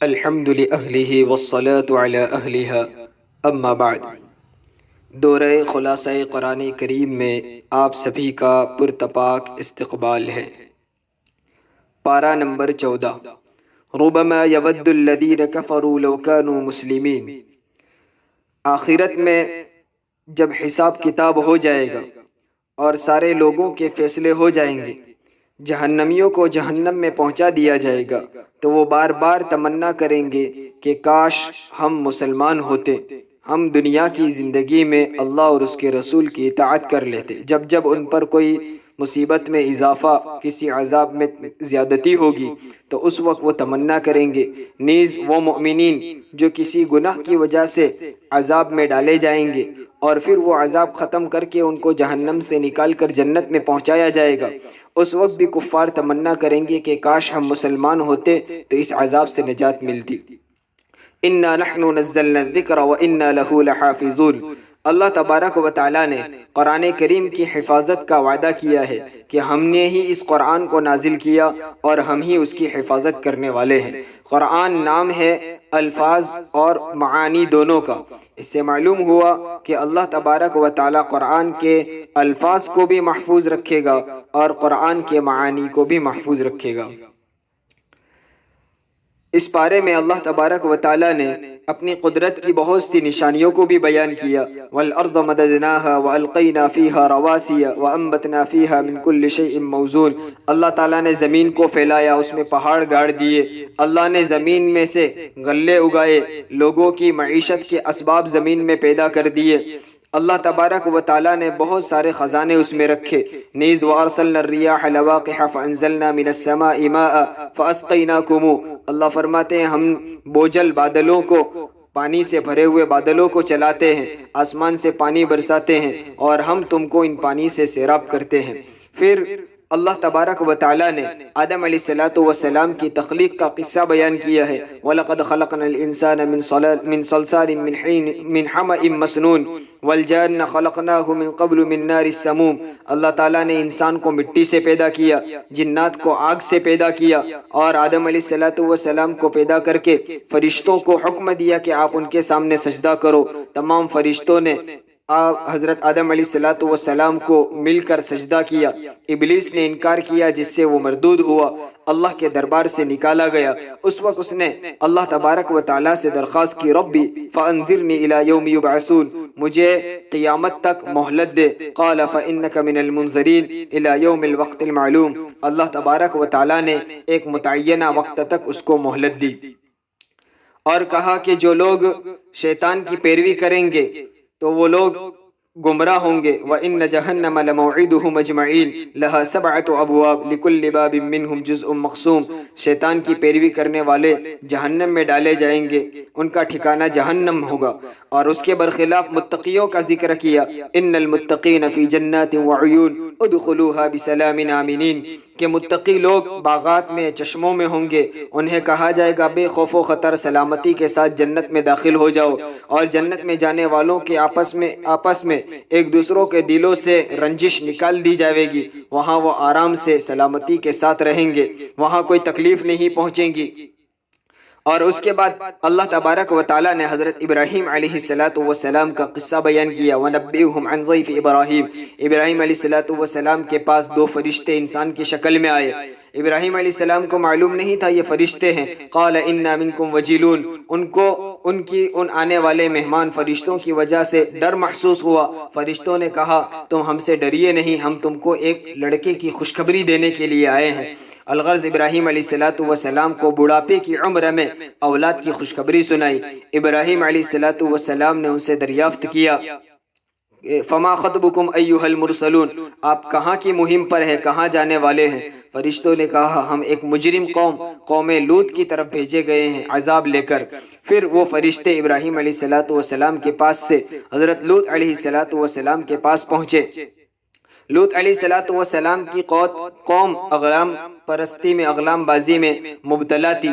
الحمد لأہلہ والصلاة علی اہلہا اما بعد۔ دورہ خلاصہ قرآن کریم میں آپ سبھی کا پرتپاک استقبال ہے۔ پارہ نمبر 14۔ ربما یود الذین کفروا لو کانوا مسلمین۔ آخرت میں جب حساب کتاب ہو جائے گا اور سارے لوگوں کے فیصلے ہو جائیں گے، جہنمیوں کو جہنم میں پہنچا دیا جائے گا، تو وہ بار بار تمنا کریں گے کہ کاش ہم مسلمان ہوتے، ہم دنیا کی زندگی میں اللہ اور اس کے رسول کی اطاعت کر لیتے۔ جب جب ان پر کوئی مصیبت میں اضافہ، کسی عذاب میں زیادتی ہوگی تو اس وقت وہ تمنا کریں گے۔ نیز وہ مؤمنین جو کسی گناہ کی وجہ سے عذاب میں ڈالے جائیں گے اور پھر وہ عذاب ختم کر کے ان کو جہنم سے نکال کر جنت میں پہنچایا جائے گا، اس وقت بھی کفار تمنا کریں گے کہ کاش ہم مسلمان ہوتے تو اس عذاب سے نجات ملتی۔ اِنَّا نَحْنُ نَزَّلْنَا الذِّكْرَ وَإِنَّا لَهُ لَحَافِظُونَ۔ اللہ تبارک و تعالیٰ نے قرآن کریم کی حفاظت کا وعدہ کیا ہے کہ ہم نے ہی اس قرآن کو نازل کیا اور ہم ہی اس کی حفاظت کرنے والے ہیں۔ قرآن نام ہے الفاظ اور معانی دونوں کا۔ اس سے معلوم ہوا کہ اللہ تبارک و تعالیٰ قرآن کے الفاظ کو بھی محفوظ رکھے گا اور قرآن کے معانی کو بھی محفوظ رکھے گا۔ اس پارے میں اللہ تبارک و تعالیٰ نے اپنی قدرت کی بہت سی نشانیوں کو بھی بیان کیا۔ وَالْأَرْضَ مَدَدْنَاهَا وَأَلْقَيْنَا فِيهَا رَوَاسِيَ وَأَنبَتْنَا فِيهَا مِن كُلِّ شَيْءٍ مَوْزُونٍ۔ اللہ تعالیٰ نے زمین کو پھیلایا، اس میں پہاڑ گاڑ دیے، اللہ نے زمین میں سے غلے اگائے، لوگوں کی معیشت کے اسباب زمین میں پیدا کر دیے۔ اللہ تبارک و تعالیٰ نے بہت سارے خزانے اس میں رکھے۔ نیز وَأَرْسَلْنَا الرِّيَاحَ لَوَاقِحَ فَأَنزَلْنَا مِنَ السَّمَاءِ مَاءً فَأَسْقَيْنَاكُمُوهُ۔ اللہ فرماتے ہیں ہم بوجھل بادلوں کو، پانی سے بھرے ہوئے بادلوں کو چلاتے ہیں، آسمان سے پانی برساتے ہیں اور ہم تم کو ان پانی سے سیراب کرتے ہیں۔ پھر اللہ تبارک و تعالیٰ نے آدم علیہ السلام کی تخلیق کا قصہ بیان کیا ہے۔ وَلَقَدْ خَلَقْنَا الْإِنسَانَ مِنْ صَلْصَالٍ مِنْ حَمَإٍ مَسْنُونٍ وَالْجَانَّ خَلَقْنَاهُ مِنْ قَبْلُ مِنْ نَارِ السَّمُومِ۔ اللہ تعالیٰ نے انسان کو مٹی سے پیدا کیا، جنات کو آگ سے پیدا کیا اور آدم علیہ السلام کو پیدا کر کے فرشتوں کو حکم دیا کہ آپ ان کے سامنے سجدہ کرو۔ تمام فرشتوں نے حضرت آدم علیہ السلام کو مل کر سجدہ کیا۔ ابلیس نے انکار کیا جس سے وہ مردود ہوا، اللہ کے دربار سے نکالا گیا۔ اس وقت اس نے اللہ تبارک و تعالیٰ سے درخواست کی، ربی فانظرنی الی یوم یبعثون، مجھے قیامت تک مہلت دے۔ قال فانک من المنظرین الی یوم الوقت المعلوم۔ اللہ تبارک و تعالیٰ نے ایک متعینہ وقت تک اس کو مہلت دی اور کہا کہ جو لوگ شیطان کی پیروی کریں گے تو وہ لوگ گمراہ ہوں گے۔ وَإِنَّ جَهَنَّمَ لَمَوْعِدُهُمْ أَجْمَعِينَ لَهَا 7 أَبْوَابٍ لِكُلِّ بَابٍ مِّنْهُمْ جُزْءٌ مَقْسُومٌ۔ شیطان کی پیروی کرنے والے جہنم میں ڈالے جائیں گے، ان کا ٹھکانہ جہنم ہوگا۔ اور اس کے برخلاف متقیوں کا ذکر کیا، إِنَّ الْمُتَّقِينَ فِي جَنَّاتٍ وَعُيُونٍ ادْخُلُوهَا بِسَلَامٍ آمِنِينَ۔ کہ متقی لوگ باغات میں، چشموں میں ہوں گے، انہیں کہا جائے گا بے خوف و خطر سلامتی کے ساتھ جنت میں داخل ہو جاؤ۔ اور جنت میں جانے والوں کے آپس میں ایک دوسروں کے دلوں سے رنجش نکال دی جائے گی، وہاں وہ آرام سے سلامتی کے ساتھ رہیں گے، وہاں کوئی تکلیف نہیں پہنچے گی۔ اور اس کے بعد اللہ تبارک و تعالیٰ نے حضرت ابراہیم علیہ السلام کا قصہ بیان کیا۔ وَنَبِّئْهُمْ عَنْ ضَيْفِ إِبْرَاهِيمَ۔ ابراہیم علیہ السلام کے پاس 2 فرشتے انسان کی شکل میں آئے۔ ابراہیم علیہ السلام کو معلوم نہیں تھا یہ فرشتے ہیں۔ قَالَ إِنَّا مِنْكُمْ وَجِلُونَ۔ ان آنے والے مہمان فرشتوں کی وجہ سے ڈر محسوس ہوا۔ فرشتوں نے کہا تم ہم سے ڈریے نہیں، ہم تم کو ایک لڑکے کی خوشخبری دینے کے لیے آئے ہیں۔ الغرض ابراہیم علیہ السلام کو بڑھاپے کی عمر میں اولاد کی خوشخبری سنائی۔ ابراہیم علیہ السلام نے ان سے دریافت کیا، فما خطبکم ایھا المرسلون، آپ کہاں کی مہم پر ہیں، کہاں جانے والے ہیں؟ فرشتوں نے کہا ہم ایک مجرم قوم لوط کی طرف بھیجے گئے ہیں عذاب لے کر۔ پھر وہ فرشتے ابراہیم علیہ السلام کے پاس سے حضرت لوط علیہ السلام کے پاس پہنچے۔ لوط علیہ السلام کی قوم اغلام پرستی میں، اغلام بازی میں مبتلا تھی۔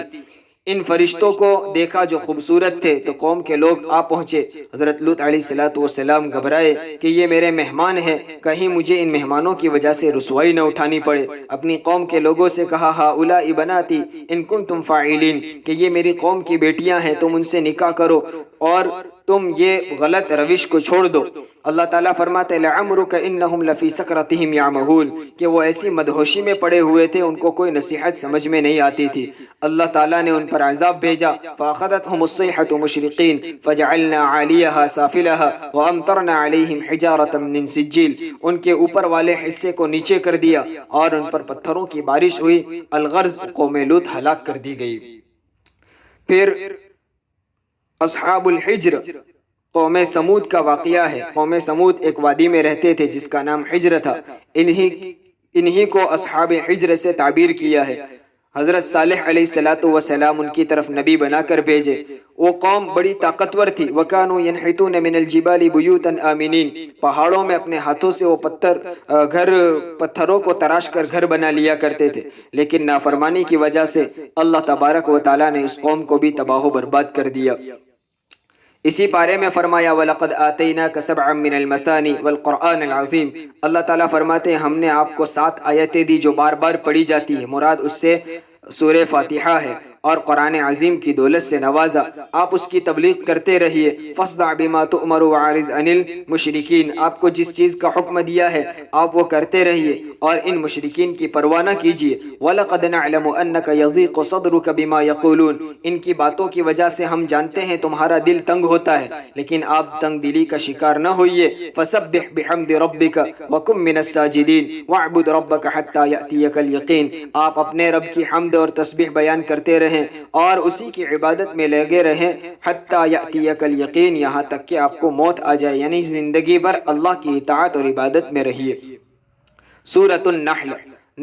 ان فرشتوں کو دیکھا جو خوبصورت تھے تو قوم کے لوگ آ پہنچے۔ حضرت لوط علیہ السلام گھبرائے کہ یہ میرے مہمان ہیں، کہیں مجھے ان مہمانوں کی وجہ سے رسوائی نہ اٹھانی پڑے۔ اپنی قوم کے لوگوں سے کہا ہؤلاء بناتی ان کنتم فاعلین، کہ یہ میری قوم کی بیٹیاں ہیں، تم ان سے نکاح کرو اور تم یہ غلط روش کو چھوڑ دو۔ اللہ تعالیٰ فرماتے لعمرک انہم لفی سکرتہم یعمہون، کہ وہ ایسی مدہوشی میں پڑے ہوئے تھے ان کو کوئی نصیحت سمجھ میں نہیں آتی تھی۔ اللہ تعالیٰ نے ان پر عذاب بھیجا، فاخذتہم الصیحۃ مشرقین فجعلنا عالیہا سافلہا وامطرنا علیہم حجارۃ من سجیل، ان کے اوپر والے حصے کو نیچے کر دیا اور ان پر پتھروں کی بارش ہوئی۔ الغرض قوم لوط ہلاک کر دی گئی۔ پھر اصحاب الحجر قوم سمود کا واقعہ ہے۔ قوم سمود ایک وادی میں رہتے تھے جس کا نام حجر تھا، انہی کو اصحاب حجر سے تعبیر کیا ہے۔ حضرت صالح علیہ السلام ان کی طرف نبی بنا کر بھیجے۔ وہ قوم بڑی طاقتور تھی۔ وَكَانُوا يَنْحِتُونَ مِنَ الْجِبَالِ بُيُوتًا آمِنِينَ، پہاڑوں میں اپنے ہاتھوں سے وہ پتھروں کو تراش کر گھر بنا لیا کرتے تھے، لیکن نافرمانی کی وجہ سے اللہ تبارک و تعالیٰ نے اس قوم کو بھی تباہ و برباد کر دیا۔ اسی پارے میں فرمایا وَلَقَدْ آتَيْنَاكَ سَبْعًا مِّنَ الْمَثَانِي وَالْقُرْآنِ الْعَظِيمِ، اللہ تعالیٰ فرماتے ہیں ہم نے آپ کو 7 آیتیں دی جو بار بار پڑھی جاتی ہے، مراد اس سے سورہ فاتحہ ہے، اور قرآن عظیم کی دولت سے نوازا۔ آپ اس کی تبلیغ کرتے رہیے۔ فَاصْدَعْ بِمَا تُؤْمَرُ وَأَعْرِضْ عَنِ الْمُشْرِكِينَ، آپ کو جس چیز کا حکم دیا ہے آپ وہ کرتے رہیے اور ان مشرکین کی پرواہ نہ کیجیے۔ وَلَقَدْ نَعْلَمُ أَنَّكَ يَضِيقُ صَدْرُكَ بِمَا يَقُولُونَ، ان کی باتوں کی وجہ سے ہم جانتے ہیں تمہارا دل تنگ ہوتا ہے، لیکن آپ تنگ دلی کا شکار نہ ہوئیے۔ فَسَبِّحْ بِحَمْدِ رَبِّكَ وَكُن مِّنَ السَّاجِدِينَ وَاعْبُدْ رَبَّكَ حَتَّى يَأْتِيَكَ الْيَقِينُ، آپ اپنے رب کی حمد اور تسبیح بیان کرتے رہیں اور اسی کی عبادت میں لگے رہیں، حتیٰ یأتیک الیقین، یہاں تک کہ آپ کو موت آ جائے، یعنی زندگی بھر اللہ کی اطاعت اور عبادت میں رہیے۔ سورۃ النحل،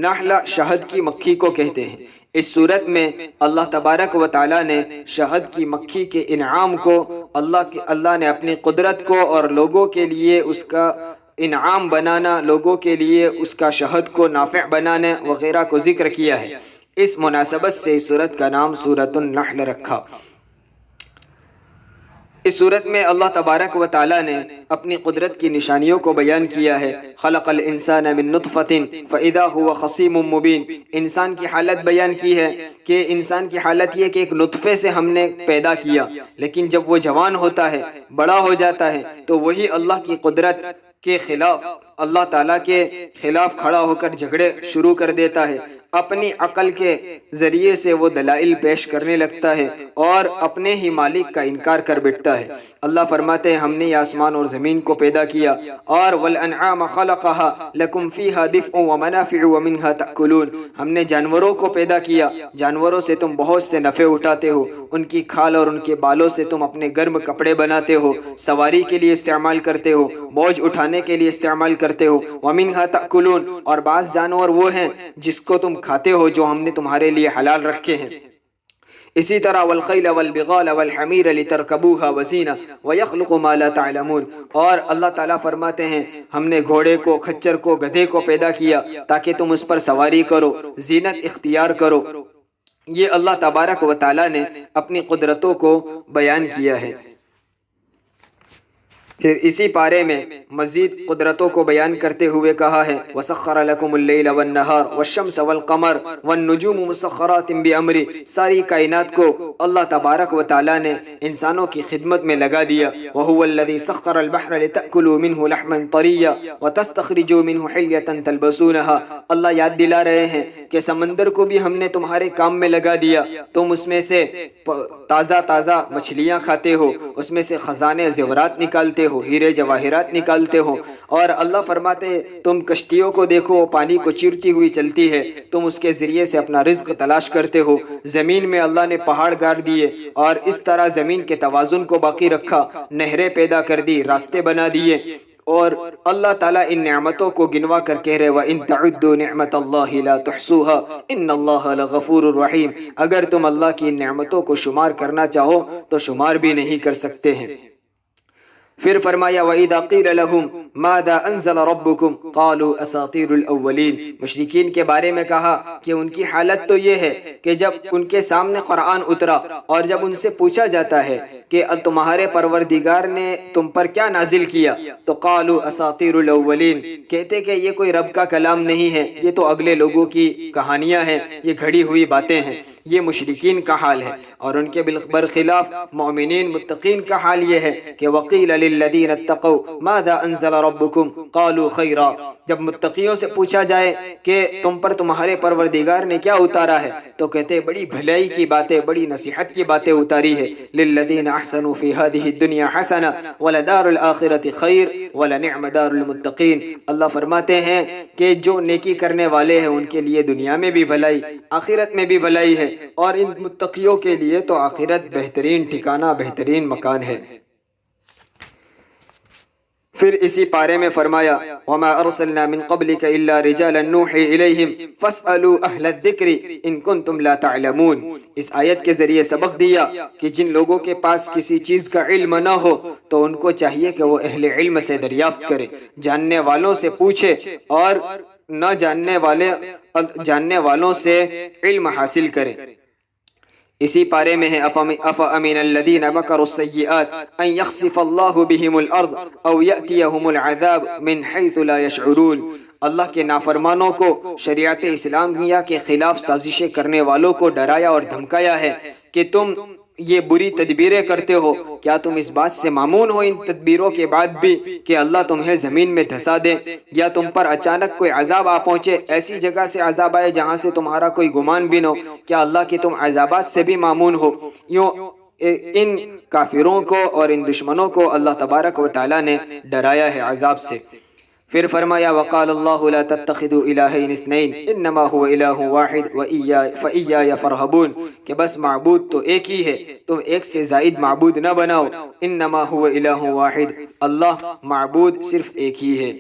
نحل شہد کی مکھی کو کہتے ہیں۔ اس صورت میں اللہ تبارک و تعالیٰ نے شہد کی مکھی کے انعام کو، اللہ نے اپنی قدرت کو اور لوگوں کے لیے اس کا انعام بنانا، لوگوں کے لیے اس کا شہد کو نافع بنانا وغیرہ کو ذکر کیا ہے۔ اس مناسبت سے اس سورت کا نام سورۃ النحل رکھا۔ اس صورت میں اللہ تبارک و تعالیٰ نے اپنی قدرت کی نشانیوں کو بیان کیا ہے۔ خلق الانسان من نطفۃ فاذا هو خصیم مبین، انسان کی حالت بیان کی ہے کہ انسان کی حالت یہ کہ ایک نطفے سے ہم نے پیدا کیا، لیکن جب وہ جوان ہوتا ہے، بڑا ہو جاتا ہے، تو وہی اللہ کی قدرت کے خلاف، اللہ تعالیٰ کے خلاف کھڑا ہو کر جھگڑے شروع کر دیتا ہے۔ اپنی عقل کے ذریعے سے وہ دلائل پیش کرنے لگتا ہے اور اپنے ہی مالک کا انکار کر بیٹھتا ہے۔ اللہ فرماتے ہیں ہم نے یہ آسمان اور زمین کو پیدا کیا، اور والانعام خلقها لکم فیہا دفء ومنافع ومنہا تأکلون، ہم نے جانوروں کو پیدا کیا، جانوروں سے تم بہت سے نفع اٹھاتے ہو، ان کی کھال اور ان کے بالوں سے تم اپنے گرم کپڑے بناتے ہو، سواری کے لیے استعمال کرتے ہو، بوجھ اٹھانے کے لیے استعمال کرتے ہو، ومنہا تأکلون، اور بعض جانور وہ ہیں جس کو تم کھاتے ہو جو ہم نے تمہارے لیے حلال رکھے ہیں۔ اسی طرح والخیل والبغال والحمیر لترکبوها وزینہ ویخلق ما لا تعلمون، اور اللہ تعالیٰ فرماتے ہیں ہم نے گھوڑے کو، کھچر کو، گدھے کو پیدا کیا تاکہ تم اس پر سواری کرو، زینت اختیار کرو۔ یہ اللہ تبارک و تعالیٰ نے اپنی قدرتوں کو بیان کیا ہے۔ پھر اسی پارے میں مزید قدرتوں کو بیان کرتے ہوئے کہا ہے وَسَخَّرَ لَكُمُ اللَّيْلَ وَالنَّهَارَ وَالشَّمْسَ وَالْقَمَرَ وَالنُّجُومُ مُسَخَّرَاتٍ بِأَمْرِهِ، ساری کائنات کو اللہ تبارک و تعالیٰ نے انسانوں کی خدمت میں لگا دیا۔ وَهُوَ الَّذِي سَخَّرَ الْبَحْرَ لِتَأْكُلُوا مِنْهُ لَحْمًا طَرِيًّا وَتَسْتَخْرِجُوا مِنْهُ حِلْيَةً تَلْبَسُونَهَا، اللہ یاد دلا رہے ہیں کہ سمندر کو بھی ہم نے تمہارے کام میں لگا دیا، تم اس میں سے تازہ تازہ مچھلیاں کھاتے ہو، اس میں سے خزانے زیورات نکالتے ہو، ہیرے جواہرات نکالتے ہو، اور اللہ فرماتے تم کشتیوں کو دیکھو وہ پانی کو چیرتی ہوئی چلتی ہے، تم اس کے ذریعے سے اپنا رزق تلاش کرتے ہو۔ زمین میں اللہ نے پہاڑ گاڑ دیے اور اس طرح زمین کے توازن کو باقی رکھا، نہریں پیدا کر دی، راستے بنا دیے، اور اللہ تعالیٰ ان نعمتوں کو گنوا کر کہہ رہے وَإِن تَعُدُّوا نِعْمَةَ اللَّهِ لَا تُحْصُوهَا إِنَّ اللَّهَ لَغَفُورٌ رَحِيمٌ، اگر تم اللہ کی ان نعمتوں کو شمار کرنا چاہو تو شمار بھی نہیں کر سکتے ہیں۔ پھر فرمایا وَإِذَا قِيلَ لَهُمْ ماذا انزل ربکم قالوا اساطیر الاولین، مشرکین کے بارے میں کہا کہ ان کی حالت تو یہ ہے کہ جب ان کے سامنے قرآن اترا اور جب ان سے پوچھا جاتا ہے کہ تمہارے پروردگار نے تم پر کیا نازل کیا، تو قالوا اساطیر الاولین، کہتے کہ یہ کوئی رب کا کلام نہیں ہے، یہ تو اگلے لوگوں کی کہانیاں ہیں، یہ گھڑی ہوئی باتیں ہیں۔ یہ مشرکین کا حال ہے، اور ان کے برخلاف مومنین متقین کا حال یہ ہے کہ وقیل للذین اتقوا ماذا انزل ربکم قالوا خیرا، جب متقیوں سے پوچھا جائے کہ تم پر تمہارے پروردگار نے کیا اتارا ہے، تو کہتے بڑی بھلائی کی باتیں، بڑی نصیحت کی باتیں اتاری ہے۔ للذین احسنوا فی هذه الدنیا حسنہ ولدار الآخرۃ خیر ولنعم دار المتقین، اللہ فرماتے ہیں کہ جو نیکی کرنے والے ہیں ان کے لیے دنیا میں بھی بھلائی، آخرت میں بھی بھلائی ہے، اور ان متقیوں کے لیے تو آخرت بہترین ٹھکانہ، بہترین مکان ہے۔ پھر اسی پارے میں فرمایا وَمَا أَرْسَلْنَا مِن قَبْلِكَ إِلَّا رِجَالًا نُوحِي إِلَيْهِمْ فَاسْأَلُوا أَهْلَ الذِّكْرِ إِن كُنتُمْ لَا تَعْلَمُونَ، اس آیت کے ذریعے سبق دیا کہ جن لوگوں کے پاس کسی چیز کا علم نہ ہو تو ان کو چاہیے کہ وہ اہل علم سے دریافت کرے، جاننے والوں سے پوچھے، اور نہ جاننے والوں سے علم حاصل کرے۔ اسی پارے میں ہے افامن الذین مکروا السیئات ان یخسف اللہ بہم الارض او یأتیہم العذاب من حیث لا یشعرون، اللہ کے نافرمانوں کو شریعت اسلامیہ کے خلاف سازشیں کرنے والوں کو ڈرایا اور دھمکایا ہے کہ تم یہ بری تدبیریں کرتے ہو، کیا تم اس بات سے مامون ہو ان تدبیروں کے بعد بھی کہ اللہ تمہیں زمین میں دھسا دے، یا تم پر اچانک کوئی عذاب آ پہنچے، ایسی جگہ سے عذاب آئے جہاں سے تمہارا کوئی گمان بھی نہ ہو، کیا اللہ کی تم عذابات سے بھی مامون ہو؟ یوں ان کافروں کو اور ان دشمنوں کو اللہ تبارک و تعالیٰ نے ڈرایا ہے عذاب سے۔ پھر فرمایا وقال اللہ لا تتخذوا الہین اثنین انما هو الہ واحد فإیای فرہبون، کہ بس معبود تو ایک ہی ہے، تم ایک سے زائد معبود نہ بناؤ، انما هو الہ واحد، اللہ معبود صرف ایک ہی ہے۔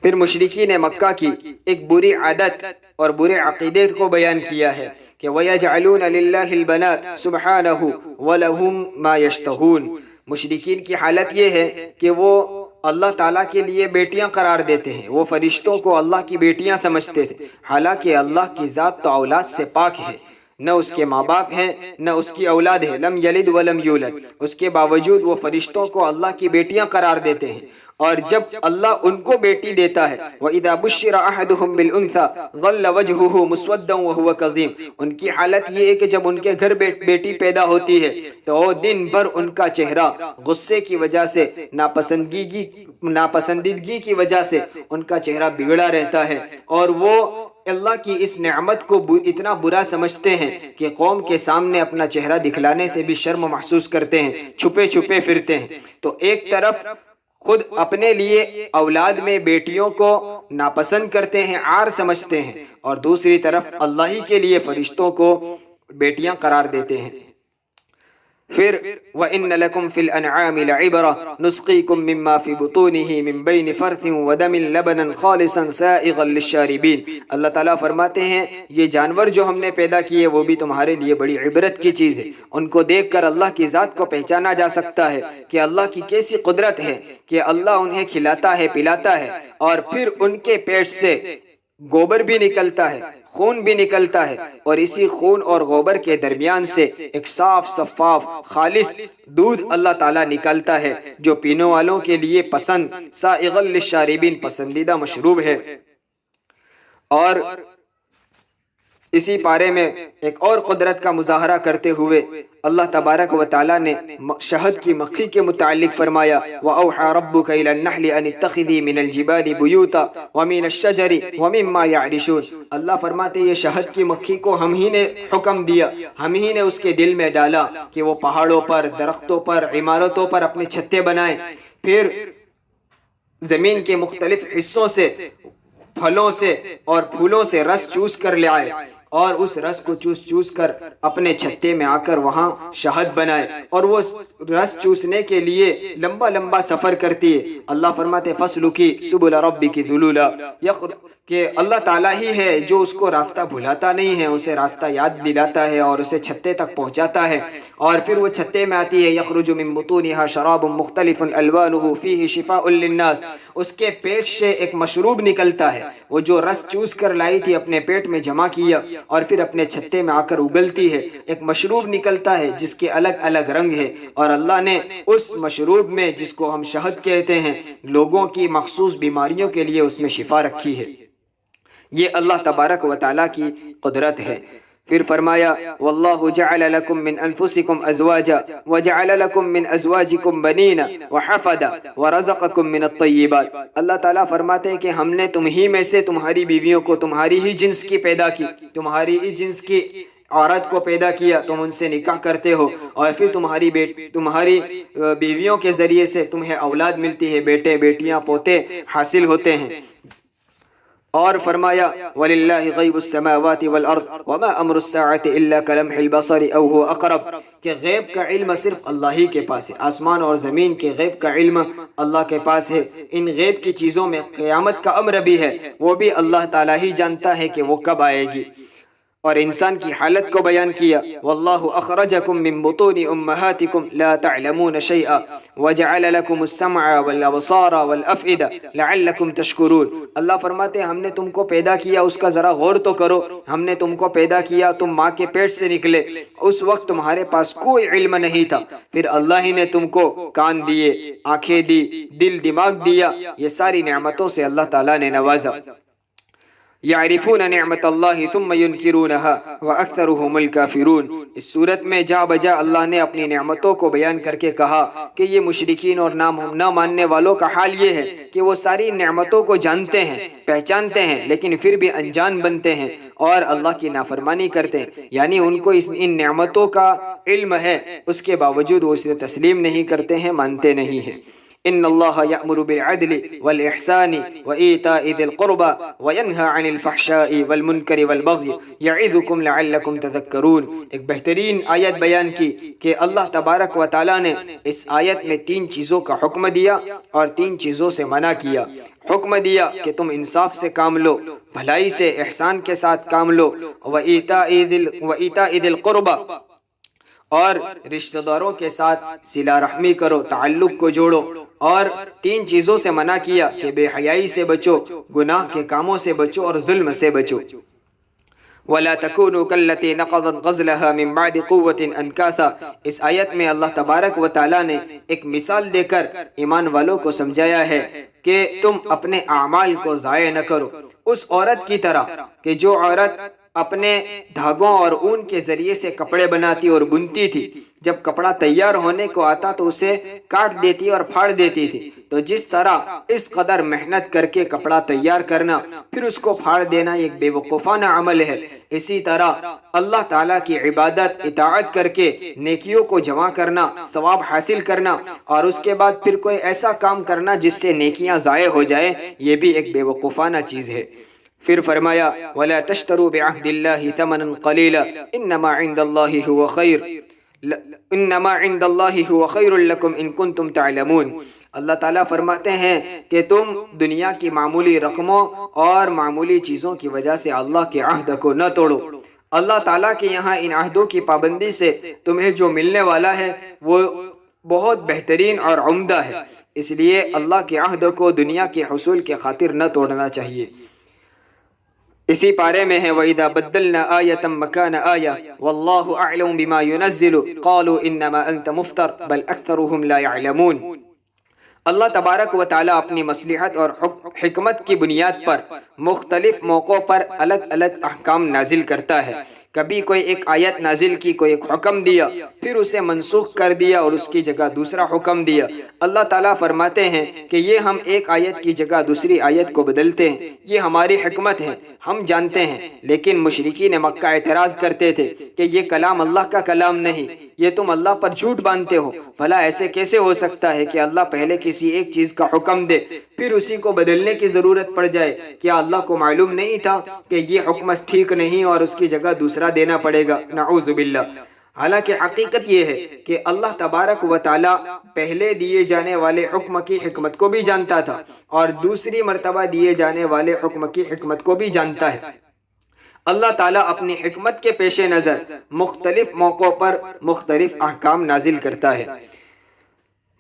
پھر مشرکین مکہ کی ایک بری عادت اور برے عقیدے کو بیان کیا ہے کہ وَيَجْعَلُونَ لِلَّهِ الْبَنَاتِ سُبْحَانَهُ وَلَهُمْ مَا يَشْتَهُونَ، مشرکین کی حالت یہ ہے کہ وہ اللہ تعالیٰ کے لیے بیٹیاں قرار دیتے ہیں، وہ فرشتوں کو اللہ کی بیٹیاں سمجھتے تھے، حالانکہ اللہ کی ذات تو اولاد سے پاک ہے، نہ اس کے ماں باپ ہیں نہ اس کی اولاد ہے، لم یلد ولم یولد، اس کے باوجود وہ فرشتوں کو اللہ کی بیٹیاں قرار دیتے ہیں، اور جب اللہ ان کو بیٹی دیتا ہے وَإِذَا بُشِّرَ أَحَدُهُمْ بِالْأُنْثَى ظَلَّ وَجْهُهُ مُسْوَدًّا وَهُوَ كَظِيمٌ، ان کی حالت یہ ہے کہ جب ان کے گھر بیٹی پیدا ہوتی ہے تو دن بھر ان کا چہرہ غصے کی وجہ سے، ناپسندیدگی کی وجہ سے ان کا چہرہ بگڑا رہتا ہے، اور وہ اللہ کی اس نعمت کو اتنا برا سمجھتے ہیں کہ قوم کے سامنے اپنا چہرہ دکھلانے سے بھی شرم محسوس کرتے ہیں، چھپے چھپے پھرتے ہیں۔ تو ایک طرف خود اپنے لیے اولاد میں بیٹیوں کو ناپسند کرتے ہیں، عار سمجھتے ہیں، اور دوسری طرف اللہ ہی کے لیے فرشتوں کو بیٹیاں قرار دیتے ہیں۔ پھر وَإِنَّ لَكُمْ فِي الْأَنْعَامِ لَعِبْرَةً نُسْقِيكُم مِّمَّا فِي بُطُونِهِ مِن بَيْنِ فَرْثٍ وَدَمٍ لَبَنًا خَالِصًا سَائِغًا لِلشَّارِبِينَ، اللہ تعالیٰ فرماتے ہیں یہ جانور جو ہم نے پیدا کیے وہ بھی تمہارے لیے بڑی عبرت کی چیز ہے، ان کو دیکھ کر اللہ کی ذات کو پہچانا جا سکتا ہے کہ اللہ کی کیسی قدرت ہے کہ اللہ انہیں کھلاتا ہے، پلاتا ہے، اور پھر ان کے پیٹ سے گوبر بھی نکلتا ہے، خون بھی نکلتا ہے، اور اسی خون اور گوبر کے درمیان سے ایک صاف شفاف خالص دودھ اللہ تعالیٰ نکالتا ہے جو پینے والوں کے لیے پسند، سائغ للشاربین، پسندیدہ مشروب ہے۔ اور اسی پارے میں ایک اور قدرت کا مظاہرہ کرتے ہوئے اللہ تبارک و تعالیٰ نے شہد کی مکھی کے متعلق فرمایا وَأَوْحَى رَبُّكَ إِلَى النَّحْلِ أَنِ اتَّخِذِي مِنَ الْجِبَالِ بُيُوتًا وَمِنَ الشَّجَرِ وَمِمَّا يَعْرِشُونَ، اللہ فرماتے یہ شہد کی مکھی کو ہم ہی نے حکم دیا، ہم ہی نے اس کے دل میں ڈالا کہ وہ پہاڑوں پر، درختوں پر، عمارتوں پر اپنے چھتے بنائیں، پھر زمین کے مختلف حصوں سے، پھلوں سے اور پھولوں سے رس چوس کر لے آئے، اور اس رس کو چوس کر اپنے چھتے میں آ کر وہاں شہد بنائے، اور وہ رس چوسنے کے لیے لمبا لمبا سفر کرتی ہے۔ اللہ فرماتے فَاسْلُكِي سُبُلَ رَبِّكِ ذُلُولًا، کہ اللہ تعالیٰ ہی ہے جو اس کو راستہ بھلاتا نہیں ہے، اسے راستہ یاد دلاتا ہے اور اسے چھتے تک پہنچاتا ہے، اور پھر وہ چھتے میں آتی ہے یخرج من بطونها شراب مختلف الوانه فيه شفاء للناس، اس کے پیٹ سے ایک مشروب نکلتا ہے، وہ جو رس چوس کر لائی تھی اپنے پیٹ میں جمع کیا اور پھر اپنے چھتے میں آ کر اگلتی ہے، ایک مشروب نکلتا ہے جس کے الگ الگ رنگ ہے، اور اللہ نے اس مشروب میں جس کو ہم شہد کہتے ہیں لوگوں کی مخصوص بیماریوں کے لیے اس میں شفا رکھی ہے۔ یہ اللہ تبارک و تعالیٰ کی قدرت ہے۔ پھر فرمایا واللہ جعل لکم من انفسکم ازواجا وجعل لکم من ازواجکم بنین وحفدا ورزقکم من الطیبات، اللہ تعالیٰ فرماتے ہیں کہ ہم نے تم ہی میں سے تمہاری بیویوں کو تمہاری ہی جنس کی پیدا کی، تمہاری ہی جنس کی عورت کو پیدا کیا، تم ان سے نکاح کرتے ہو اور پھر تمہاری بیویوں کے ذریعے سے تمہیں اولاد ملتی ہے، بیٹے بیٹیاں پوتے حاصل ہوتے ہیں۔ اور فرمایا وَلِلَّهِ غَيْبُ السَّمَاوَاتِ وَالْأَرْضِ وَمَا أَمْرُ السَّاعَةِ إِلَّا كَلَمْحِ الْبَصَرِ أَوْ هُوَ أَقْرَبُ، کہ غیب کا علم صرف اللہ ہی کے پاس ہے، آسمان اور زمین کے غیب کا علم اللہ کے پاس ہے، ان غیب کی چیزوں میں قیامت کا امر بھی ہے، وہ بھی اللہ تعالیٰ ہی جانتا ہے کہ وہ کب آئے گی۔ اور انسان کی حالت کو بیان کیا واللہ اخرجکم من بطون امہاتکم لا تعلمون شیئا وجعل لکم السمع والابصار والافئدہ لعلکم تشکرون، اللہ فرماتے ہیں ہم نے تم کو پیدا کیا، اس کا ذرا غور تو کرو، ہم نے تم کو پیدا کیا، تم ماں کے پیٹ سے نکلے، اس وقت تمہارے پاس کوئی علم نہیں تھا، پھر اللہ ہی نے تم کو کان دیے، آنکھیں دی، دل دماغ دیا، یہ ساری نعمتوں سے اللہ تعالیٰ نے نوازا۔ یعرفون نعمت اللہ ثم ینکرونها واکثرهم الکافرون، اس صورت میں جا بجا اللہ نے اپنی نعمتوں کو بیان کر کے کہا کہ یہ مشرکین اور نہ ماننے والوں کا حال یہ ہے کہ وہ ساری نعمتوں کو جانتے ہیں، پہچانتے ہیں، لیکن پھر بھی انجان بنتے ہیں اور اللہ کی نافرمانی کرتے ہیں، یعنی ان کو ان نعمتوں کا علم ہے، اس کے باوجود وہ اسے تسلیم نہیں کرتے ہیں، مانتے نہیں ہیں۔ ان اللہ یأمر بالعدل والاحسان وایتاء ذی القربى وینہی عن الفحشاء والمنکر والبغی یعظکم لعلکم تذکرون، ایک بہترین آیت بیان کی کہ اللہ تبارک و تعالیٰ نے اس آیت میں 3 چیزوں کا حکم دیا اور 3 چیزوں سے منع کیا۔ حکم دیا کہ تم انصاف سے کام لو، بھلائی سے احسان کے ساتھ کام لو، وایتاء ذی القربى، اور رشتہ داروں کے ساتھ صلہ رحمی کرو، تعلق کو جوڑو، اور 3 چیزوں سے منع کیا کہ بے حیائی سے بچو، گناہ کے کاموں سے بچو اور ظلم سے بچو۔ وَلَا تَكُونُوا كَالَّتِي نَقَضَتْ غَزْلَهَا مِن بَعْدِ قُوَّةٍ أَنْكَاثًا، اس آیت میں اللہ تبارک و تعالیٰ نے ایک مثال دے کر ایمان والوں کو سمجھایا ہے کہ تم اپنے اعمال کو ضائع نہ کرو، اس عورت کی طرح کہ جو عورت اپنے دھاگوں اور اون کے ذریعے سے کپڑے بناتی اور بنتی تھی، جب کپڑا تیار ہونے کو آتا تو اسے کاٹ دیتی اور پھاڑ دیتی تھی، تو جس طرح اس قدر محنت کر کے کپڑا تیار کرنا پھر اس کو پھاڑ دینا ایک بے وقوفانہ عمل ہے، اسی طرح اللہ تعالیٰ کی عبادت اطاعت کر کے نیکیوں کو جمع کرنا، ثواب حاصل کرنا، اور اس کے بعد پھر کوئی ایسا کام کرنا جس سے نیکیاں ضائع ہو جائے، یہ بھی ایک بے وقوفانہ چیز ہے۔ پھر فرمایا وَلَا تَشْتَرُوا بِعَهْدِ اللَّهِ ثَمَنًا قَلِيلًا إِنَّمَا عِندَ اللَّهِ هُوَ خَيْرٌ لَكُمْ إِن كُنتُمْ تَعْلَمُونَ، اللہ تعالیٰ فرماتے ہیں کہ تم دنیا کی معمولی رقموں اور معمولی چیزوں کی وجہ سے اللہ کے عہد کو نہ توڑو، اللہ تعالیٰ کے یہاں ان عہدوں کی پابندی سے تمہیں جو ملنے والا ہے وہ بہت بہترین اور عمدہ ہے، اس لیے اللہ کے عہد کو دنیا کے حصول کے خاطر نہ توڑنا چاہیے۔ اسی پارے میں ہے وَإِذَا بَدَّلْنَا آيَةً مَكَانَ آيَةٍ وَاللَّهُ أَعْلَمُ بِمَا يُنَزِّلُ قَالُوا إِنَّمَا أَنْتَ مُفْتَرٍ بَلْ أَكْثَرُهُمْ لَا يَعْلَمُونَ، اللہ تبارک و تعالیٰ اپنی مصلحت اور حکمت کی بنیاد پر مختلف موقعوں پر الگ الگ احکام نازل کرتا ہے، کبھی کوئی ایک آیت نازل کی، کوئی ایک حکم دیا، پھر اسے منسوخ کر دیا اور اس کی جگہ دوسرا حکم دیا۔ اللہ تعالیٰ فرماتے ہیں کہ یہ ہم ایک آیت کی جگہ دوسری آیت کو بدلتے ہیں، یہ ہماری حکمت ہے، ہم جانتے ہیں، لیکن مشرکین مکہ اعتراض کرتے تھے کہ یہ کلام اللہ کا کلام نہیں، یہ تم اللہ پر جھوٹ باندھتے ہو، بھلا ایسے کیسے ہو سکتا ہے کہ اللہ پہلے کسی ایک چیز کا حکم دے پھر اسی کو بدلنے کی ضرورت پڑ جائے؟ کیا اللہ کو معلوم نہیں تھا کہ یہ حکم ٹھیک نہیں اور اس کی جگہ دوسرا دینا پڑے گا؟ نعوذ باللہ۔ حالانکہ حقیقت یہ ہے کہ اللہ تبارک و تعالی پہلے دیے جانے والے حکم کی حکمت کو بھی جانتا تھا اور دوسری مرتبہ دیے جانے والے حکم کی حکمت کو بھی جانتا ہے۔ اللہ تعالیٰ اپنی حکمت کے پیش نظر مختلف موقعوں پر مختلف احکام نازل کرتا ہے۔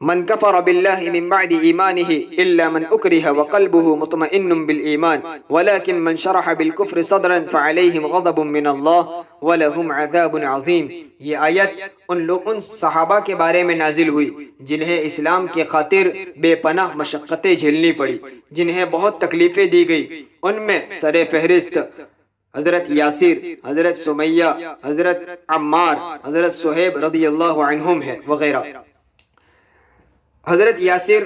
من کفر باللہ من بعد ایمانہ الا من اکرہ وقلبہ مطمئن بالایمان ولكن من شرح بالکفر صدرا فعلیہم غضب من اللہ ولہم عذاب عظیم۔ یہ آیت ان صحابہ کے بارے میں نازل ہوئی جنہیں اسلام کی خاطر بے پناہ مشقتیں جھیلنی پڑی، جنہیں بہت تکلیفیں دی گئی۔ ان میں سر فہرست حضرت یاسر، حضرت سمیہ، حضرت عمار، حضرت صہیب رضی اللہ عنہم ہے وغیرہ۔ حضرت یاسر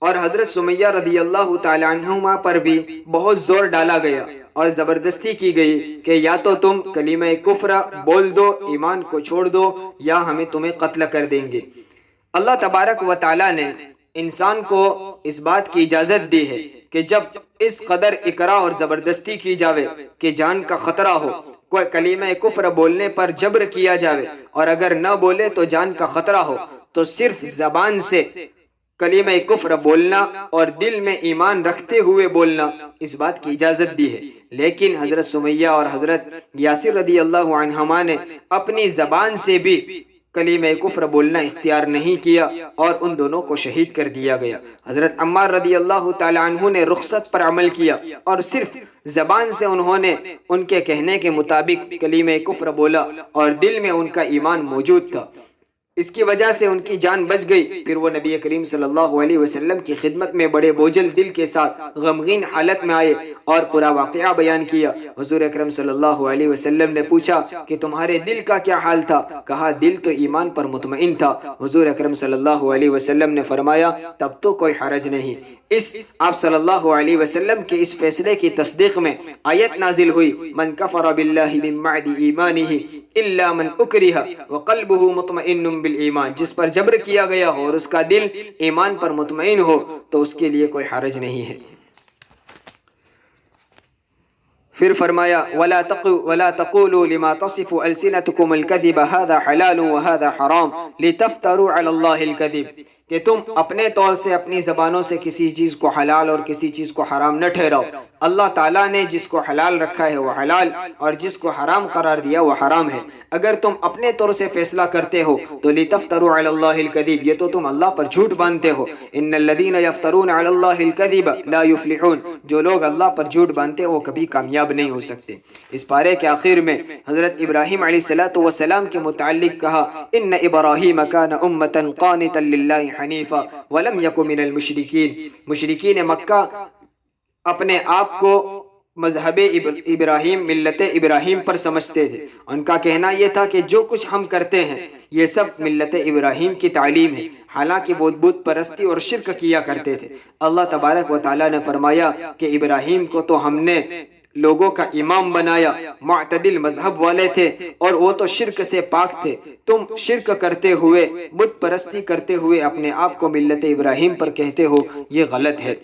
اور حضرت سمیہ رضی اللہ تعالی عنہما پر بھی بہت زور ڈالا گیا اور زبردستی کی گئی کہ یا تو تم کلمہ کفر بول دو، ایمان کو چھوڑ دو، یا ہمیں تمہیں قتل کر دیں گے۔ اللہ تبارک و تعالی نے انسان کو اس بات کی اجازت دی ہے کہ جب اس قدر اکراہ اور زبردستی کی جاوے کہ جان کا خطرہ ہو، کوئی کلمہ کفر بولنے پر جبر کیا جاوے اور اگر نہ بولے تو جان کا خطرہ ہو، تو صرف زبان سے کلمہ کفر بولنا اور دل میں ایمان رکھتے ہوئے بولنا، اس بات کی اجازت دی ہے۔ لیکن حضرت سمیہ اور حضرت یاسر رضی اللہ عنہما نے اپنی زبان سے بھی کلمہ کفر بولنا اختیار نہیں کیا اور ان دونوں کو شہید کر دیا گیا۔ حضرت عمار رضی اللہ تعالی عنہ نے رخصت پر عمل کیا اور صرف زبان سے انہوں نے ان کے کہنے کے مطابق کلمہ کفر بولا اور دل میں ان کا ایمان موجود تھا، اس کی وجہ سے ان کی جان بچ گئی۔ پھر وہ نبی کریم صلی اللہ علیہ وسلم کی خدمت میں بڑے بوجھل دل کے ساتھ غمگین حالت میں آئے اور پورا واقعہ بیان کیا۔ حضور اکرم صلی اللہ علیہ وسلم نے پوچھا کہ تمہارے دل کا کیا حال تھا؟ کہا دل تو ایمان پر مطمئن تھا۔ حضور اکرم صلی اللہ علیہ وسلم نے فرمایا تب تو کوئی حرج نہیں۔ آپ صلی اللہ علیہ وسلم کے اس فیصلے کی تصدیق میں آیت نازل ہوئی، من کفر باللہ من بعد ایمانہ الا من اکرہ وقلبہ مطمئن بالایمان، جس پر جبر کیا گیا ہو اور اس کا دل ایمان پر مطمئن ہو تو اس کے لیے کوئی حرج نہیں ہے۔ پھر فرمایا وَلَا تَقُولُوا لِمَا تَصِفُ أَلْسِنَتُكُمُ الْكَذِبَ هَذَا حَلَالٌ وَهَذَا حَرَامٌ لِتَفْتَرُوا عَلَى اللَّهِ الْكَذِبَ، کہ تم اپنے طور سے اپنی زبانوں سے کسی چیز کو حلال اور کسی چیز کو حرام نہ ٹھہراؤ۔ اللہ تعالیٰ نے جس کو حلال رکھا ہے وہ حلال اور جس کو حرام قرار دیا وہ حرام ہے۔ اگر تم اپنے طور سے فیصلہ کرتے ہو تو لِتَفْتَرُوا عَلَى اللَّهِ الْكَذِبَ، یہ تو تم اللہ پر جھوٹ باندھتے ہو۔ إِنَّ الَّذِينَ يَفْتَرُونَ عَلَى اللَّهِ الْكَذِبَ لَا يُفْلِحُونَ، جو لوگ اللہ پر جھوٹ باندھتے وہ کبھی کامیاب نہیں ہو سکتے۔ اس پارے کے آخر میں حضرت ابراہیم علیہ السلام کے متعلق کہا إِنَّ إِبْرَاهِيمَ كَانَ أُمَّةً قَانِتًا لِلَّهِ حَنِيفًا وَلَمْ يَكُ مِنَ الْمُشْرِكِينَ، مشرکین مکہ اپنے آپ کو مذہب ابراہیم، ملت ابراہیم پر سمجھتے تھے۔ ان کا کہنا یہ تھا کہ جو کچھ ہم کرتے ہیں یہ سب ملت ابراہیم کی تعلیم ہے، حالانکہ وہ بت پرستی اور شرک کیا کرتے تھے۔ اللہ تبارک و تعالیٰ نے فرمایا کہ ابراہیم کو تو ہم نے لوگوں کا امام بنایا، معتدل مذہب والے تھے اور وہ تو شرک سے پاک تھے۔ تم شرک کرتے ہوئے، بت پرستی کرتے ہوئے اپنے آپ کو ملت ابراہیم پر کہتے ہو، یہ غلط ہے۔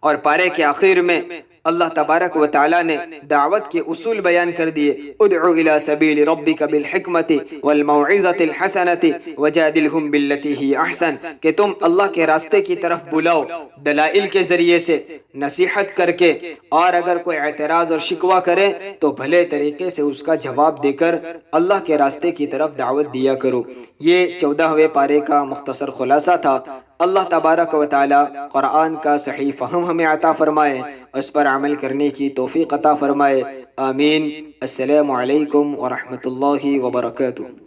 اور پارے کے آخر میں اللہ تبارک و تعالیٰ نے دعوت کے اصول بیان کر دیے، ادعو الی سبیل ربک بالحکمت والموعظۃ الحسنۃ وجادلہم باللتی ہی احسن، کہ تم اللہ کے راستے کی طرف بلاؤ دلائل کے ذریعے سے، نصیحت کر کے، اور اگر کوئی اعتراض اور شکوہ کرے تو بھلے طریقے سے اس کا جواب دے کر اللہ کے راستے کی طرف دعوت دیا کرو۔ یہ 14ویں پارے کا مختصر خلاصہ تھا۔ اللہ تبارک و تعالی قرآن کا صحیح فہم ہمیں عطا فرمائے، اس پر عمل کرنے کی توفیق عطا فرمائے، آمین۔ السلام علیکم ورحمۃ اللہ وبرکاتہ۔